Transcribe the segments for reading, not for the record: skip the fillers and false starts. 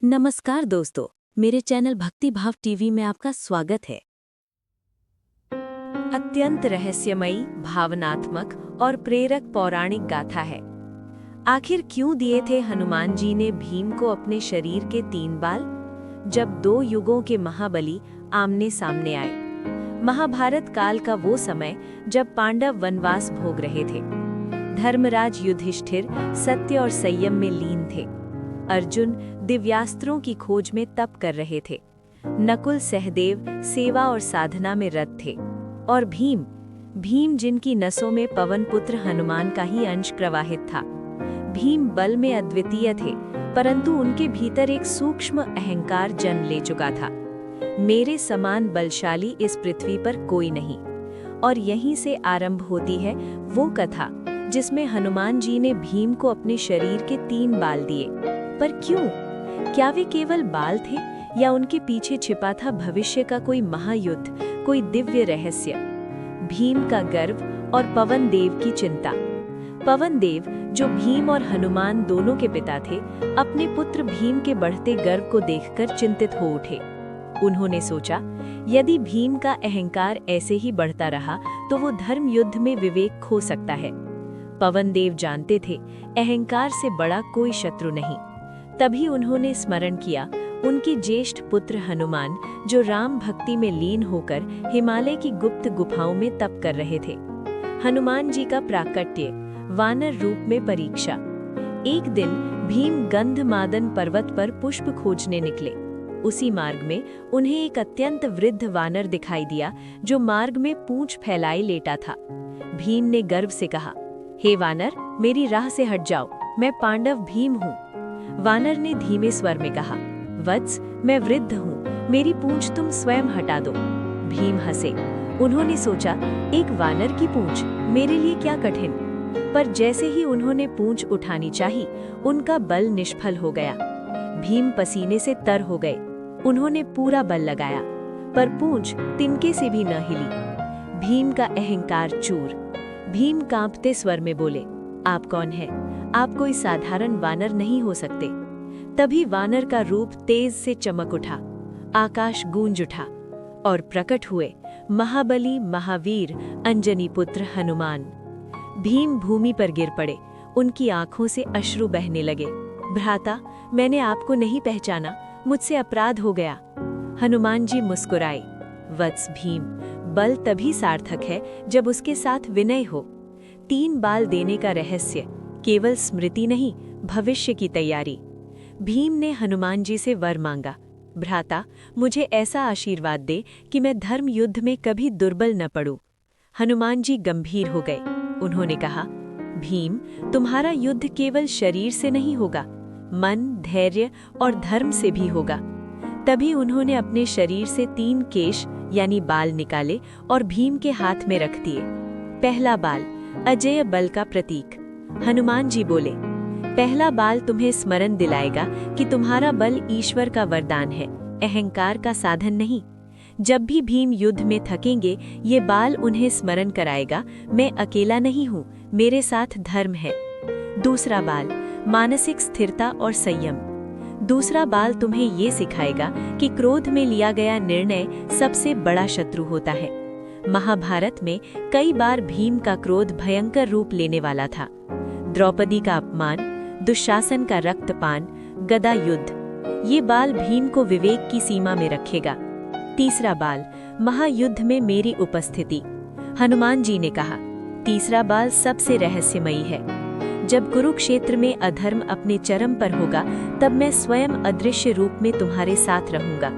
नमस्कार दोस्तों, मेरे चैनल भक्ति भाव टीवी में आपका स्वागत है। अत्यंत रहस्यमयी, भावनात्मक और प्रेरक पौराणिक गाथा है। आखिर क्यों दिए थे हनुमान जी ने भीम को अपने शरीर के 3 बाल? जब 2 युगों के महाबली आमने सामने आए। महाभारत काल का वो समय जब पांडव वनवास भोग रहे थे। धर्मराज युधिष्ठिर सत्य और संयम में लीन थे। अर्जुन दिव्यास्त्रों की खोज में तप कर रहे थे। नकुल सहदेव सेवा और साधना में रत थे। और भीम जिनकी नसों में पवन पुत्र हनुमान का ही अंश प्रवाहित था। भीम बल में अद्वितीय थे, परंतु उनके भीतर एक सूक्ष्म अहंकार जन्म ले चुका था। मेरे समान बलशाली इस पृथ्वी पर कोई नहीं। और यहीं से आरंभ होती है वो कथा जिसमें हनुमान जी ने भीम को अपने शरीर के 3 बाल दिए। पर क्यों? क्या वे केवल बाल थे या उनके पीछे छिपा था भविष्य का कोई महायुद्ध, कोई दिव्य रहस्य? भीम का गर्व और पवन देव की चिंता। पवन देव, जो भीम और हनुमान दोनों के पिता थे, अपने पुत्र भीम के बढ़ते गर्व को देखकर चिंतित हो उठे। उन्होंने सोचा, यदि भीम का अहंकार ऐसे ही बढ़ता रहा तो वो धर्म युद्ध में विवेक खो सकता है। पवन देव जानते थे, अहंकार से बड़ा कोई शत्रु नहीं। तभी उन्होंने स्मरण किया उनके ज्येष्ठ पुत्र हनुमान, जो राम भक्ति में लीन होकर हिमालय की गुप्त गुफाओं में तप कर रहे थे। हनुमान जी का प्राकट्य, वानर रूप में परीक्षा। एक दिन भीम गंधमादन पर्वत पर पुष्प खोजने निकले। उसी मार्ग में उन्हें एक अत्यंत वृद्ध वानर दिखाई दिया, जो मार्ग में पूंछ फैलाए लेटा था। भीम ने गर्व से कहा, हे वानर, मेरी राह से हट जाओ, मैं पांडव भीम हूँ। वानर ने धीमे स्वर में कहा, वत्स, मैं वृद्ध हूँ, मेरी पूंछ तुम स्वयं हटा दो। भीम हंसे। उन्होंने सोचा, एक वानर की पूंछ मेरे लिए क्या कठिन। पर जैसे ही उन्होंने पूंछ उठानी चाही, उनका बल निष्फल हो गया। भीम पसीने से तर हो गए। उन्होंने पूरा बल लगाया, पर पूंछ तिनके से भी न हिली। भीम का अहंकार चूर। भीम कांपते स्वर में बोले, आप कौन हैं? आप कोई साधारण वानर नहीं हो सकते। तभी वानर का रूप तेज से चमक उठा, आकाश गूंज उठा और प्रकट हुए महाबली महावीर अंजनी पुत्र हनुमान। भीम भूमि पर गिर पड़े। उनकी आंखों से अश्रु बहने लगे। भ्राता, मैंने आपको नहीं पहचाना, मुझसे अपराध हो गया। हनुमान जी मुस्कुराए, वत्स भीम, बल तभी सार्थक है जब उसके साथ विनय हो। 3 बाल देने का रहस्य केवल स्मृति नहीं, भविष्य की तैयारी। भीम ने हनुमान जी से वर मांगा, भ्राता, मुझे ऐसा आशीर्वाद दे कि मैं धर्म युद्ध में कभी दुर्बल न पड़ूं। हनुमान जी गंभीर हो गए। उन्होंने कहा, भीम, तुम्हारा युद्ध केवल शरीर से नहीं होगा, मन, धैर्य और धर्म से भी होगा। तभी उन्होंने अपने शरीर से 3 केश यानी बाल निकाले और भीम के हाथ में रख दिए। पहला बाल, अजेय बल का प्रतीक। हनुमान जी बोले, पहला बाल तुम्हें स्मरण दिलाएगा कि तुम्हारा बल ईश्वर का वरदान है, अहंकार का साधन नहीं। जब भी भीम युद्ध में थकेंगे, ये बाल उन्हें स्मरण कराएगा, मैं अकेला नहीं हूँ, मेरे साथ धर्म है। दूसरा बाल, मानसिक स्थिरता और संयम। दूसरा बाल तुम्हें ये सिखाएगा कि क्रोध में लिया गया निर्णय सबसे बड़ा शत्रु होता है। महाभारत में कई बार भीम का क्रोध भयंकर रूप लेने वाला था। द्रौपदी का अपमान, दुशासन का रक्तपान, गदा युद्ध। ये बाल भीम को विवेक की सीमा में रखेगा। तीसरा बाल, महायुद्ध में मेरी उपस्थिति। हनुमान जी ने कहा, तीसरा बाल सबसे रहस्यमयी है। जब कुरुक्षेत्र में अधर्म अपने चरम पर होगा, तब मैं स्वयं अदृश्य रूप में तुम्हारे साथ रहूंगा।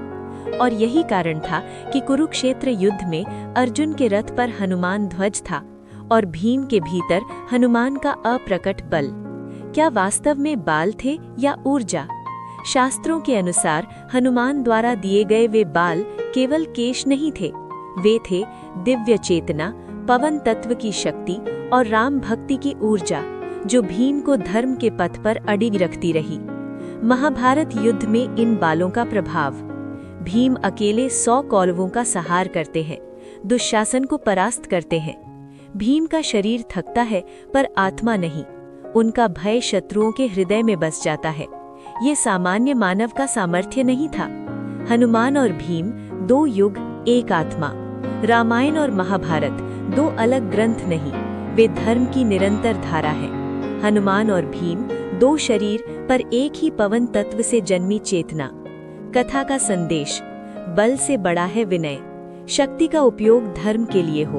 और यही कारण था कि कुरुक्षेत्र युद्ध में अर्जुन के रथ पर हनुमान ध्वज था और भीम के भीतर हनुमान का अप्रकट बल। क्या वास्तव में बाल थे या ऊर्जा? शास्त्रों के अनुसार हनुमान द्वारा दिए गए वे बाल केवल केश नहीं थे, वे थे दिव्य चेतना, पवन तत्व की शक्ति और राम भक्ति की ऊर्जा, जो भीम को धर्म के पथ पर अडिग रखती रही। महाभारत युद्ध में इन बालों का प्रभाव। भीम अकेले 100 कौरवों का संहार करते हैं, दुशासन को परास्त करते हैं। भीम का शरीर थकता है पर आत्मा नहीं। उनका भय शत्रुओं के हृदय में बस जाता है। ये सामान्य मानव का सामर्थ्य नहीं था। हनुमान और भीम, दो युग एक आत्मा। रामायण और महाभारत दो अलग ग्रंथ नहीं, वे धर्म की निरंतर धारा है। हनुमान और भीम दो शरीर पर एक ही पवन तत्व से जन्मी चेतना। कथा का संदेश: बल से बड़ा है विनय। शक्ति का उपयोग धर्म के लिए हो।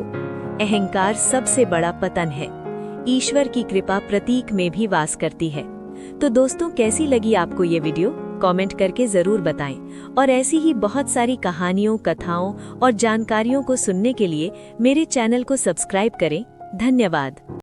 अहंकार सबसे बड़ा पतन है। ईश्वर की कृपा प्रतीक में भी वास करती है। तो दोस्तों, कैसी लगी आपको ये वीडियो? कमेंट करके जरूर बताएं। और ऐसी ही बहुत सारी कहानियों, कथाओं और जानकारियों को सुनने के लिए मेरे चैनल को सब्सक्राइब करें। धन्यवाद।